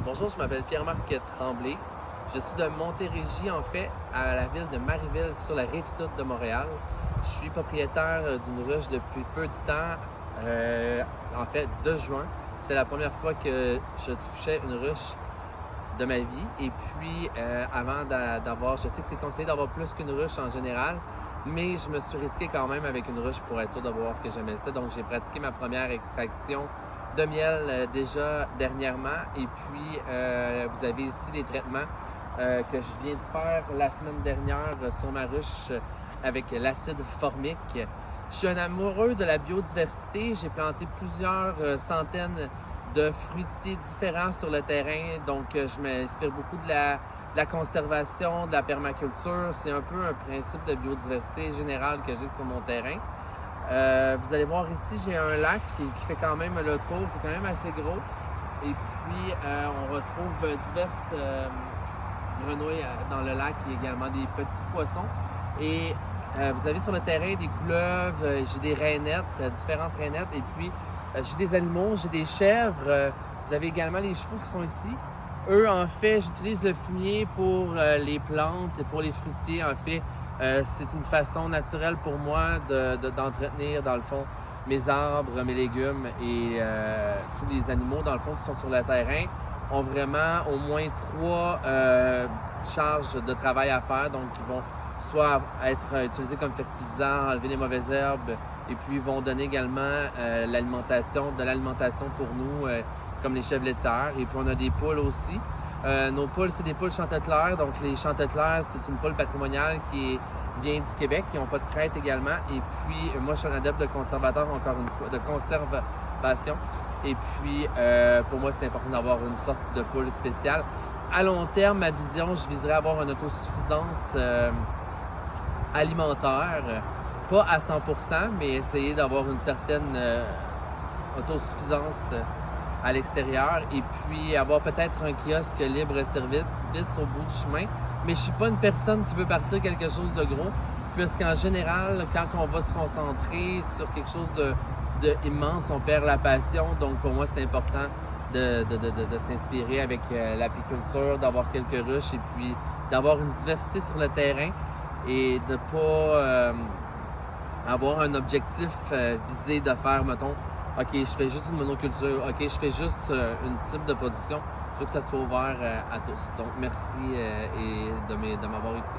Bonjour, je m'appelle Pierre-Marc Tremblay. Je suis de Montérégie, en fait, à la ville de Marieville, sur la rive sud de Montréal. Je suis propriétaire d'une ruche depuis peu de temps, en fait, de juin. C'est la première fois que je touchais une ruche de ma vie. Et puis, avant d'avoir, je sais que c'est conseillé d'avoir plus qu'une ruche en général, mais je me suis risqué quand même avec une ruche pour être sûr de voir que j'aimais ça. Donc, j'ai pratiqué ma première extraction de miel déjà dernièrement. Et puis, vous avez ici les traitements que je viens de faire la semaine dernière sur ma ruche avec l'acide formique. Je suis un amoureux de la biodiversité. J'ai planté plusieurs centaines de fruitiers différents sur le terrain. Donc, je m'inspire beaucoup de la conservation, de la permaculture. C'est un peu un principe de biodiversité générale que j'ai sur mon terrain. Vous allez voir ici, j'ai un lac qui fait quand même le tour, qui est quand même assez gros. Et puis, on retrouve diverses grenouilles dans le lac et également des petits poissons. Et vous avez sur le terrain des couleuvres, j'ai des rainettes, différentes rainettes. Et puis, j'ai des animaux, j'ai des chèvres. Vous avez également les chevaux qui sont ici. Eux, en fait, j'utilise le fumier pour les plantes et pour les fruitiers. En fait, c'est une façon naturelle pour moi d'entretenir, dans le fond, mes arbres, mes légumes et tous les animaux, dans le fond, qui sont sur le terrain ont vraiment au moins 3 charges de travail à faire. Donc, ils vont soit être utilisés comme fertilisants, enlever les mauvaises herbes, et puis ils vont donner également de l'alimentation pour nous, comme les chèvres laitières. Et puis, on a des poules aussi. Nos poules, c'est des poules chantetlaires. Donc, les chantetlaires, c'est une poule patrimoniale qui vient du Québec. Ils n'ont pas de crête également. Et puis, moi, je suis un adepte de conservateur, encore une fois, de conservation. Et puis, pour moi, c'est important d'avoir une sorte de poule spéciale. À long terme, ma vision, je viserais avoir une autosuffisance alimentaire. Pas à 100%, mais essayer d'avoir une certaine autosuffisance à l'extérieur et puis avoir peut-être un kiosque libre-service au bout du chemin. Mais je suis pas une personne qui veut partir quelque chose de gros, puisqu'en général, quand on va se concentrer sur quelque chose de immense, on perd la passion. Donc pour moi, c'est important de s'inspirer avec l'apiculture, d'avoir quelques ruches et puis d'avoir une diversité sur le terrain et de pas avoir un objectif visé de faire, mettons, OK, je fais juste une monoculture. OK, je fais juste une type de production. Je veux que ça soit ouvert à tous. Donc, merci et de m'avoir écouté.